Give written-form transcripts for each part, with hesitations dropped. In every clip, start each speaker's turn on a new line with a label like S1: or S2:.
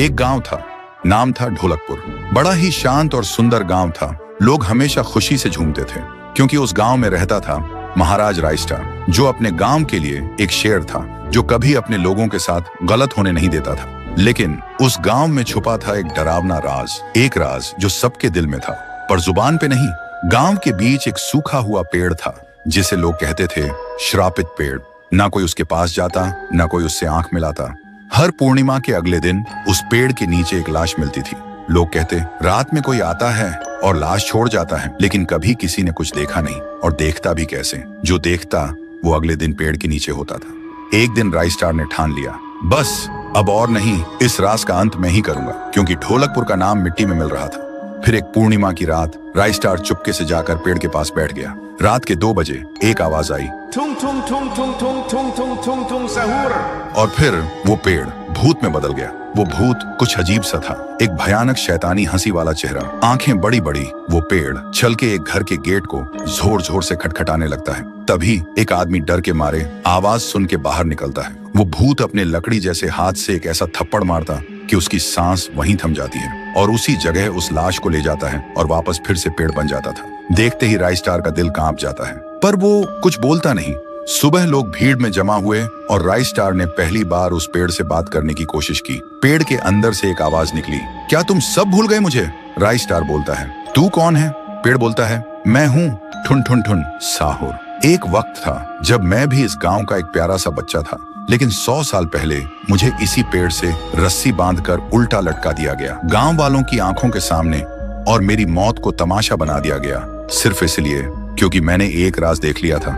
S1: एक गांव था, नाम था ढोलकपुर। बड़ा ही शांत और सुंदर गांव था। लोग हमेशा खुशी से झूमते थे क्योंकि उस गांव में रहता था महाराज रायस्टार, जो अपने गांव के लिए एक शेर था जो कभी अपने लोगों के साथ गलत होने नहीं देता था। लेकिन उस गांव में छुपा था एक डरावना राज, एक राज जो सबके दिल में था पर जुबान पे नहीं। गांव के बीच एक सूखा हुआ पेड़ था जिसे लोग कहते थे श्रापित पेड़। ना कोई उसके पास जाता, ना कोई उससे आंख मिलाता। हर पूर्णिमा के अगले दिन उस पेड़ के नीचे एक लाश मिलती थी। लोग कहते रात में कोई आता है और लाश छोड़ जाता है, लेकिन कभी किसी ने कुछ देखा नहीं और देखता भी कैसे। जो देखता वो अगले दिन पेड़ के नीचे होता था। एक दिन रायस्टार ने ठान लिया, बस अब और नहीं, इस राज का अंत मैं ही करूंगा, क्योंकि ढोलकपुर का नाम मिट्टी में मिल रहा था। फिर एक पूर्णिमा की रात रायस्टार चुपके से जाकर पेड़ के पास बैठ गया। रात के 2 बजे एक आवाज आई,
S2: थुंग थुंग थुंग थुंग थुंग थुंग थुंग थुंग थुंग सहूर।
S1: और फिर वो पेड़ भूत में बदल गया। वो भूत कुछ अजीब सा था, एक भयानक शैतानी हंसी वाला चेहरा, आंखें बड़ी बड़ी। वो पेड़ चल के एक घर के गेट को जोर जोर से खटखटाने लगता है। तभी एक आदमी डर के मारे आवाज सुन के बाहर निकलता है। वो भूत अपने लकड़ी जैसे हाथ से एक ऐसा थप्पड़ मारता कि उसकी सांस वहीं थम जाती है और उसी जगह उस लाश को ले जाता है और वापस फिर से पेड़ बन जाता था। देखते ही रायस्टार का दिल कांप जाता है, पर वो कुछ बोलता नहीं। सुबह लोग भीड़ में जमा हुए और रायस्टार ने पहली बार उस पेड़ से बात करने की कोशिश की। पेड़ के अंदर से एक आवाज निकली, क्या तुम सब भूल गए मुझे? रायस्टार बोलता है, तू कौन है? पेड़ बोलता है, मैं हूँ ठुन ठुन ठुन साहुर। एक वक्त था जब मैं भी इस गांव का एक प्यारा सा बच्चा था, लेकिन 100 साल पहले मुझे इसी पेड़ से रस्सी बांधकर उल्टा लटका दिया गया, गांव वालों की आंखों के सामने, और मेरी मौत को तमाशा बना दिया गया, सिर्फ इसलिए क्योंकि मैंने एक राज देख लिया था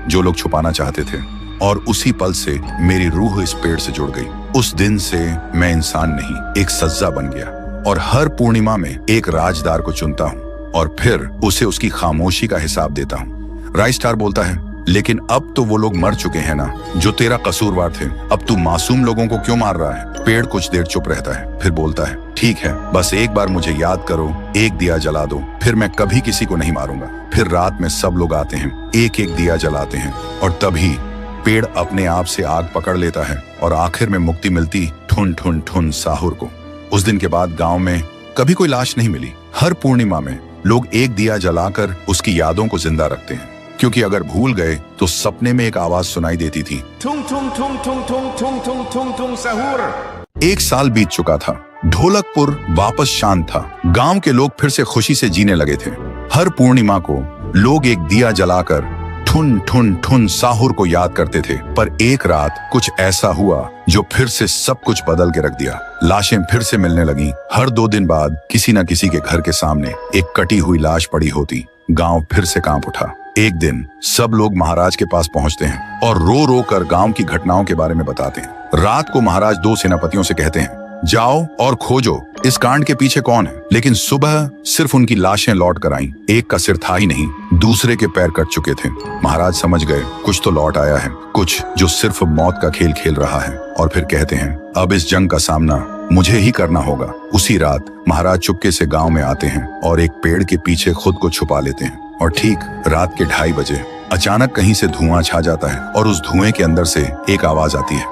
S1: जो लोग छुपाना चाहते थे। और उसी पल से मेरी रूह इस पेड़ से जुड़ गई। उस दिन से मैं इंसान नहीं, एक सज्जा बन गया और हर पूर्णिमा में एक राजदार को चुनता हूँ और फिर उसे उसकी खामोशी का हिसाब देता हूँ। रायस्टार बोलता है, लेकिन अब तो वो लोग मर चुके हैं ना जो तेरा कसूरवार थे। अब तू मासूम लोगों को क्यों मार रहा है? पेड़ कुछ देर चुप रहता है, फिर बोलता है, ठीक है, बस एक बार मुझे याद करो, एक दिया जला दो, फिर मैं कभी किसी को नहीं मारूंगा। फिर रात में सब लोग आते हैं, एक एक दिया जलाते हैं और तभी पेड़ अपने आप से आग पकड़ लेता है और आखिर में मुक्ति मिलती ठुन ठुन ठुन साहुर को। उस दिन के बाद गांव में कभी कोई लाश नहीं मिली। हर पूर्णिमा में लोग एक दिया जलाकर उसकी यादों को जिंदा रखते हैं, क्योंकि अगर भूल गए तो सपने में एक आवाज सुनाई देती थी,
S2: थुंग थुंग थुंग थुंग थुंग थुंग थुंग थुंग थुंग सहूर।
S1: 1 साल बीत चुका था। ढोलकपुर वापस शांत था। गांव के लोग फिर से खुशी से जीने लगे थे। हर पूर्णिमा को लोग एक दिया जलाकर ठुन ठुन ठुन साहुर को याद करते थे। पर एक रात कुछ ऐसा हुआ जो फिर से सब कुछ बदल के रख दिया। लाशें फिर से मिलने लगी। हर 2 दिन बाद किसी न किसी के घर के सामने एक कटी हुई लाश पड़ी होती। गांव फिर से कांप उठा। एक दिन सब लोग महाराज के पास पहुंचते हैं और रो रो कर गांव की घटनाओं के बारे में बताते हैं। रात को महाराज 2 सेनापतियों से कहते हैं, जाओ और खोजो इस कांड के पीछे कौन है। लेकिन सुबह सिर्फ उनकी लाशें लौट कर आईं। एक का सिर था ही नहीं, दूसरे के पैर कट चुके थे। महाराज समझ गए कुछ तो लौट आया है, कुछ जो सिर्फ मौत का खेल खेल रहा है। और फिर कहते हैं, अब इस जंग का सामना मुझे ही करना होगा। उसी रात महाराज चुपके से गांव में आते हैं और एक पेड़ के पीछे खुद को छुपा लेते हैं। और ठीक रात के 2:30 बजे अचानक कहीं से धुआं छा जाता है और उस धुएं के अंदर से एक आवाज आती है,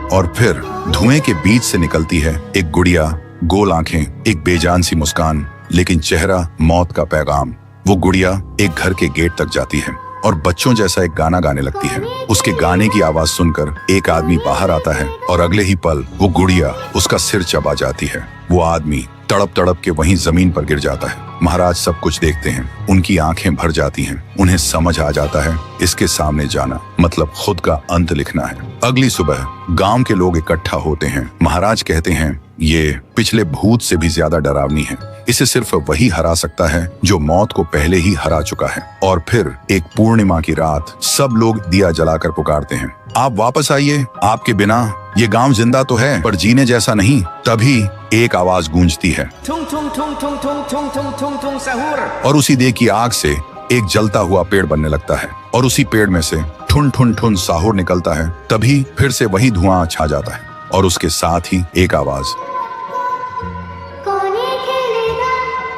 S1: और फिर धुएं के बीच से निकलती है एक गुड़िया, गोल आंखें, एक बेजान सी मुस्कान, लेकिन चेहरा मौत का पैगाम। वो गुड़िया एक घर के गेट तक जाती है और बच्चों जैसा एक गाना गाने लगती है। उसके गाने की आवाज सुनकर एक आदमी बाहर आता है और अगले ही पल वो गुड़िया उसका सिर चबा जाती है। वो आदमी तड़प तड़प के वहीं जमीन पर गिर जाता है। महाराज सब कुछ देखते हैं, उनकी आंखें भर जाती हैं। उन्हें समझ आ जाता है इसके सामने जाना मतलब खुद का अंत लिखना है। अगली सुबह गांव के लोग इकट्ठा होते हैं। महाराज कहते हैं, ये पिछले भूत से भी ज्यादा डरावनी है। इसे सिर्फ वही हरा सकता है जो मौत को पहले ही हरा चुका है। और फिर एक पूर्णिमा की रात सब लोग दिया जलाकर पुकारते हैं, आप वापस आइए, आपके बिना ये गांव जिंदा तो है पर जीने जैसा नहीं। तभी एक आवाज गूंजती है,
S2: थुंग थुंग थुंग थुंग थुंग थुंग थुंग थुंग थुंग सहूर।
S1: और उसी देह की आग से एक जलता हुआ पेड़ बनने लगता है और उसी पेड़ में से ठुन ठुन ठुन साहुर निकलता है। तभी फिर से वही धुआं छा जाता है और उसके साथ ही एक आवाज।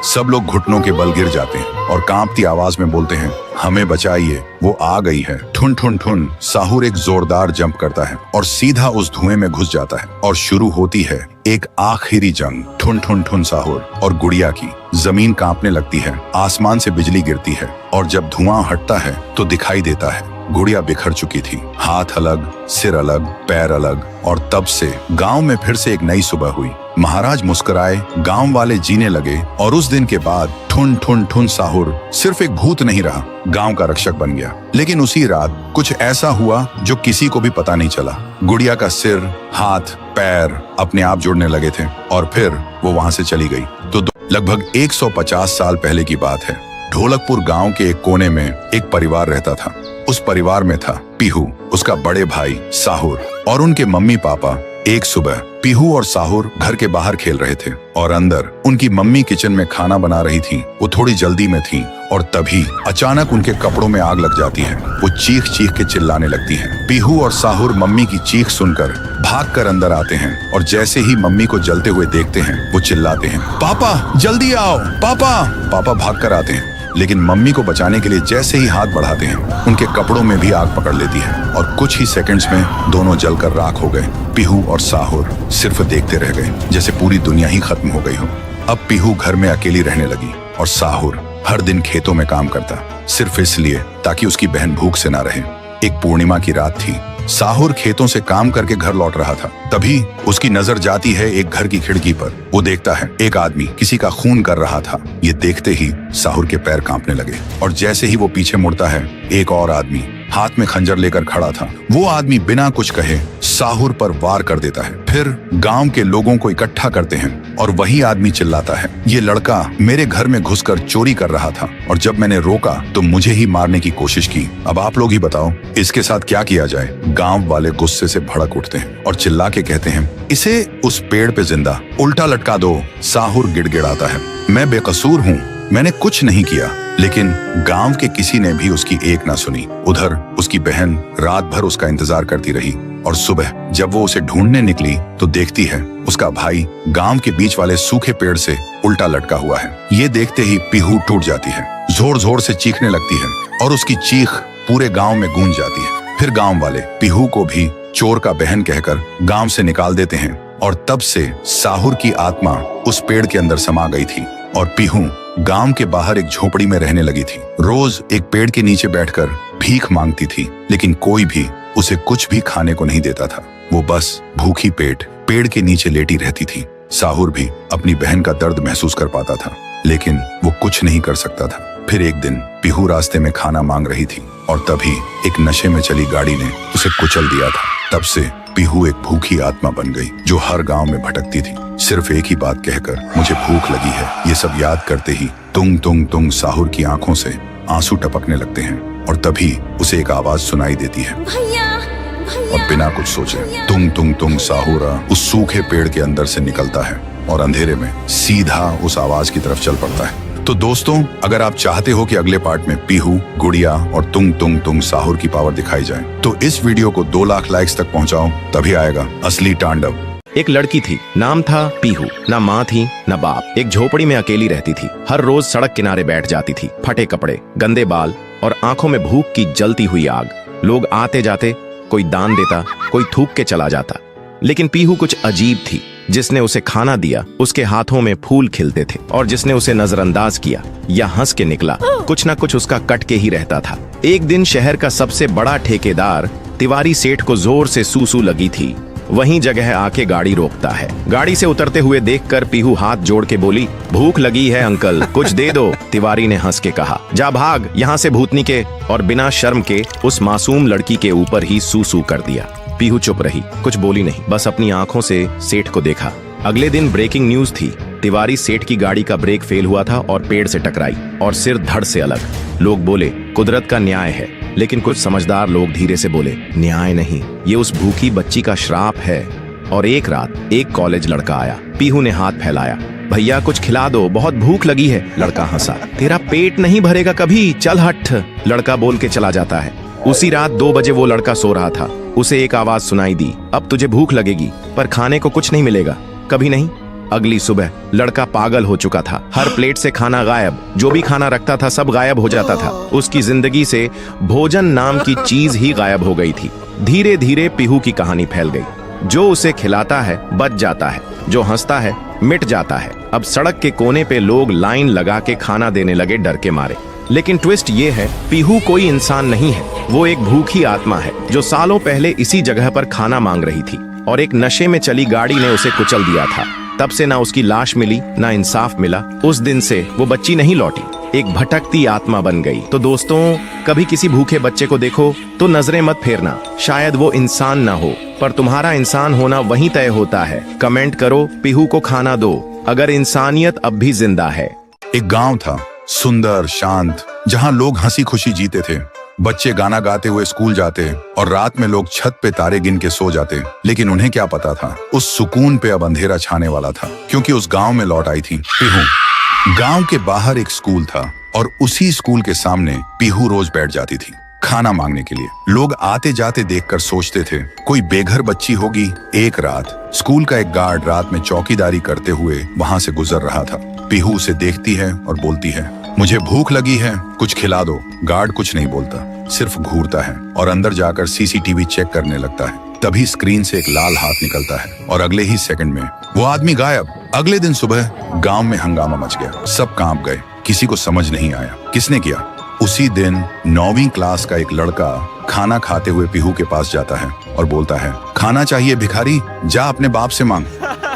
S1: सब लोग घुटनों के बल गिर जाते हैं और कांपती आवाज में बोलते हैं, हमें बचाइए, वो आ गई है। ठुन ठुन ठुन साहुर एक जोरदार जंप करता है और सीधा उस धुएं में घुस जाता है और शुरू होती है एक आखिरी जंग ठुन ठुन ठुन साहुर और गुड़िया की। जमीन कांपने लगती है, आसमान से बिजली गिरती है और जब धुआं हटता है तो दिखाई देता है गुड़िया बिखर चुकी थी, हाथ अलग, सिर अलग, पैर अलग। और तब से गांव में फिर से एक नई सुबह हुई। महाराज मुस्कुराए, गांव वाले जीने लगे और उस दिन के बाद ठुन ठुन ठुन साहुर सिर्फ एक भूत नहीं रहा, गांव का रक्षक बन गया। लेकिन उसी रात कुछ ऐसा हुआ जो किसी को भी पता नहीं चला। गुड़िया का सिर, हाथ, पैर अपने आप जुड़ने लगे थे और फिर वो वहां से चली गई। तो लगभग 150 साल पहले की बात है। ढोलकपुर गांव के एक कोने में एक परिवार रहता था। उस परिवार में था पीहू, उसका बड़े भाई साहुर और उनके मम्मी पापा। एक सुबह पीहू और साहुर घर के बाहर खेल रहे थे और अंदर उनकी मम्मी किचन में खाना बना रही थी। वो थोड़ी जल्दी में थी और तभी अचानक उनके कपड़ों में आग लग जाती है। वो चीख चीख के चिल्लाने लगती हैं। पीहू और साहुर मम्मी की चीख सुनकर भागकर अंदर आते हैं और जैसे ही मम्मी को जलते हुए देखते हैं वो चिल्लाते हैं, पापा जल्दी आओ, पापा। पापा भागकर आते हैं लेकिन मम्मी को बचाने के लिए जैसे ही हाथ बढ़ाते हैं उनके कपड़ों में भी आग पकड़ लेती है और कुछ ही सेकंड्स में दोनों जलकर राख हो गए। पीहू और साहुर सिर्फ देखते रह गए, जैसे पूरी दुनिया ही खत्म हो गई हो। अब पीहू घर में अकेली रहने लगी और साहुर हर दिन खेतों में काम करता, सिर्फ इसलिए ताकि उसकी बहन भूख से ना रहे। एक पूर्णिमा की रात थी। साहुर खेतों से काम करके घर लौट रहा था। तभी उसकी नजर जाती है एक घर की खिड़की पर। वो देखता है एक आदमी किसी का खून कर रहा था। ये देखते ही साहुर के पैर कांपने लगे और जैसे ही वो पीछे मुड़ता है एक और आदमी हाथ में खंजर लेकर खड़ा था। वो आदमी बिना कुछ कहे साहुर पर वार कर देता है। फिर गांव के लोगों को इकट्ठा करते हैं और वही आदमी चिल्लाता है, ये लड़का मेरे घर में घुसकर चोरी कर रहा था और जब मैंने रोका तो मुझे ही मारने की कोशिश की। अब आप लोग ही बताओ इसके साथ क्या किया जाए। गांव वाले गुस्से से भड़क उठते हैं और चिल्ला के कहते हैं, इसे उस पेड़ पे जिंदा उल्टा लटका दो। साहुर गिड़गिड़ाता है, मैं बेकसूर हूँ, मैंने कुछ नहीं किया। लेकिन गांव के किसी ने भी उसकी एक ना सुनी। उधर उसकी बहन रात भर उसका इंतजार करती रही और सुबह जब वो उसे ढूंढने निकली तो देखती है उसका भाई गांव के बीच वाले सूखे पेड़ से उल्टा लटका हुआ है। ये देखते ही पीहू टूट जाती है, जोर जोर से चीखने लगती है और उसकी चीख पूरे गांव में गूंज जाती है। फिर गांव वाले पीहू को भी चोर का बहन कहकर गांव से निकाल देते हैं और तब से साहुर की आत्मा उस पेड़ के अंदर समा गई थी और पीहू गांव के बाहर एक झोपड़ी में रहने लगी थी। रोज एक पेड़ के नीचे बैठकर भीख मांगती थी लेकिन कोई भी उसे कुछ भी खाने को नहीं देता था। वो बस भूखी पेट पेड़ के नीचे लेटी रहती थी। साहुर भी अपनी बहन का दर्द महसूस कर पाता था लेकिन वो कुछ नहीं कर सकता था। फिर एक दिन पीहू रास्ते में खाना मांग रही थी और तभी एक नशे में चली गाड़ी ने उसे कुचल दिया था। तब से पीहू एक भूखी आत्मा बन गई जो हर गांव में भटकती थी, सिर्फ एक ही बात कहकर, मुझे भूख लगी है। ये सब याद करते ही तुंग तुंग तुंग साहुर की आंखों से आंसू टपकने लगते हैं और तभी उसे एक आवाज सुनाई देती है और बिना कुछ सोचे तुंग तुंग तुंग साहुर उस सूखे पेड़ के अंदर से निकलता है और अंधेरे में सीधा उस आवाज की तरफ चल पड़ता है। तो दोस्तों, अगर आप चाहते हो कि अगले पार्ट में पीहू, गुड़िया और तुंग तुंग तुंग साहुर की पावर दिखाई जाए तो इस वीडियो को 2 लाख लाइक्स तक पहुंचाओ, तभी आएगा असली तांडव।
S3: एक लड़की थी, नाम था पीहू। ना माँ थी ना बाप। एक झोपड़ी में अकेली रहती थी। हर रोज सड़क किनारे बैठ जाती थी। फटे कपड़े, गंदे बाल और आंखों में भूख की जलती हुई आग। लोग आते जाते, कोई दान देता, कोई थूक के चला जाता। लेकिन पीहू कुछ अजीब थी। जिसने उसे खाना दिया उसके हाथों में फूल खिलते थे और जिसने उसे नजरअंदाज किया या हंस के निकला, कुछ ना कुछ उसका कट के ही रहता था। एक दिन शहर का सबसे बड़ा ठेकेदार तिवारी सेठ को जोर से सूसू लगी थी। वहीं जगह आके गाड़ी रोकता है। गाड़ी से उतरते हुए देखकर पीहू हाथ जोड़ के बोली, भूख लगी है अंकल, कुछ दे दो। तिवारी ने हंस के कहा, जा भाग यहाँ से भूतनी के, और बिना शर्म के उस मासूम लड़की के ऊपर ही सूसू कर दिया। पीहू चुप रही, कुछ बोली नहीं, बस अपनी आंखों से सेठ को देखा। अगले दिन ब्रेकिंग न्यूज थी। तिवारी सेठ की गाड़ी का ब्रेक फेल हुआ था और पेड़ से टकराई और सिर धड़ से अलग। लोग बोले कुदरत का न्याय है, लेकिन कुछ समझदार लोग धीरे से बोले, न्याय नहीं, ये उस भूखी बच्ची का श्राप है। और एक रात एक कॉलेज लड़का आया। पीहू ने हाथ फैलाया, भैया कुछ खिला दो, बहुत भूख लगी है। लड़का हंसा, तेरा पेट नहीं भरेगा कभी, चल हट। लड़का बोल के चला जाता है। उसी रात 2 बजे वो लड़का सो रहा था। उसे एक आवाज सुनाई दी, अब तुझे भूख लगेगी पर खाने को कुछ नहीं मिलेगा। कभी नहीं, अगली सुबह लड़का पागल हो चुका था। हर प्लेट से खाना गायब, जो भी खाना रखता था सब गायब हो जाता था। उसकी जिंदगी से भोजन नाम की चीज ही गायब हो गई थी। धीरे धीरे पीहू की कहानी फैल गई। जो उसे खिलाता है बच जाता है, जो हंसता है मिट जाता है। अब सड़क के कोने पे लोग लाइन लगा के खाना देने लगे डर के मारे। लेकिन ट्विस्ट ये है, पीहू कोई इंसान नहीं है, वो एक भूखी आत्मा है जो सालों पहले इसी जगह पर खाना मांग रही थी और एक नशे में चली गाड़ी ने उसे कुचल दिया था। तब से ना उसकी लाश मिली ना इंसाफ मिला। उस दिन से वो बच्ची नहीं लौटी, एक भटकती आत्मा बन गई। तो दोस्तों, कभी किसी भूखे बच्चे को देखो तो नजरें मत फेरना। शायद वो इंसान ना हो, पर तुम्हारा इंसान होना वहीं तय होता है। कमेंट करो, पीहू को खाना दो अगर इंसानियत अब भी जिंदा है।
S1: एक गांव था, सुंदर शांत, जहां लोग हंसी खुशी जीते थे। बच्चे गाना गाते हुए स्कूल जाते और रात में लोग छत पे तारे गिन के सो जाते। लेकिन उन्हें क्या पता था, उस सुकून पे अब अंधेरा छाने वाला था, क्योंकि उस गांव में लौट आई थी पीहू। गांव के बाहर एक स्कूल था और उसी स्कूल के सामने पीहू रोज बैठ जाती थी खाना मांगने के लिए। लोग आते जाते देखकर सोचते थे कोई बेघर बच्ची होगी। एक रात स्कूल का एक गार्ड रात में चौकीदारी करते हुए वहां से गुजर रहा था। पीहू उसे देखती है और बोलती है, मुझे भूख लगी है, कुछ खिला दो। गार्ड कुछ नहीं बोलता, सिर्फ घूरता है और अंदर जाकर सीसीटीवी चेक करने लगता है। तभी स्क्रीन से एक लाल हाथ निकलता है और अगले ही सेकंड में वो आदमी गायब। अगले दिन सुबह गांव में हंगामा मच गया, सब कांप गए, किसी को समझ नहीं आया किसने किया। उसी दिन 9वीं क्लास का एक लड़का खाना खाते हुए पीहू के पास जाता है और बोलता है, खाना चाहिए भिखारी, जा अपने बाप से मांग,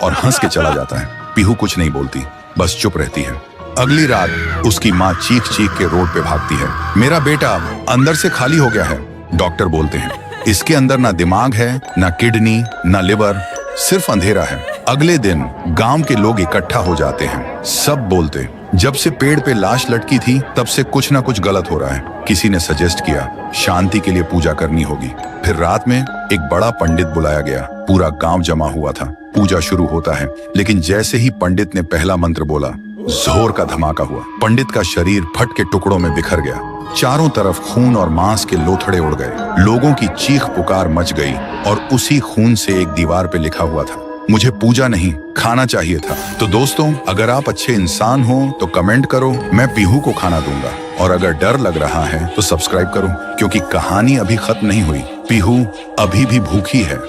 S1: और हंस के चला जाता है। पीहू कुछ नहीं बोलती, बस चुप रहती है। अगली रात उसकी माँ चीख चीख के रोड पे भागती है, मेरा बेटा अंदर से खाली हो गया है। डॉक्टर बोलते हैं, इसके अंदर ना दिमाग है, ना किडनी, ना लिवर, सिर्फ अंधेरा है। अगले दिन गांव के लोग इकट्ठा हो जाते हैं। सब बोलते, जब से पेड़ पे लाश लटकी थी तब से कुछ ना कुछ गलत हो रहा है। किसी ने सजेस्ट किया शांति के लिए पूजा करनी होगी। फिर रात में एक बड़ा पंडित बुलाया गया। पूरा गांव जमा हुआ था। पूजा शुरू होता है, लेकिन जैसे ही पंडित ने पहला मंत्र बोला, जोर का धमाका हुआ। पंडित का शरीर फट के टुकड़ों में बिखर गया। चारों तरफ खून और मांस के लोथड़े उड़ गए। लोगों की चीख पुकार मच गई और उसी खून से एक दीवार पे लिखा हुआ था, मुझे पूजा नहीं खाना चाहिए था। तो दोस्तों, अगर आप अच्छे इंसान हो तो कमेंट करो, मैं पीहू को खाना दूंगा। और अगर डर लग रहा है तो सब्सक्राइब करो, क्योंकि कहानी अभी खत्म नहीं हुई। पीहू अभी भी भूखी है।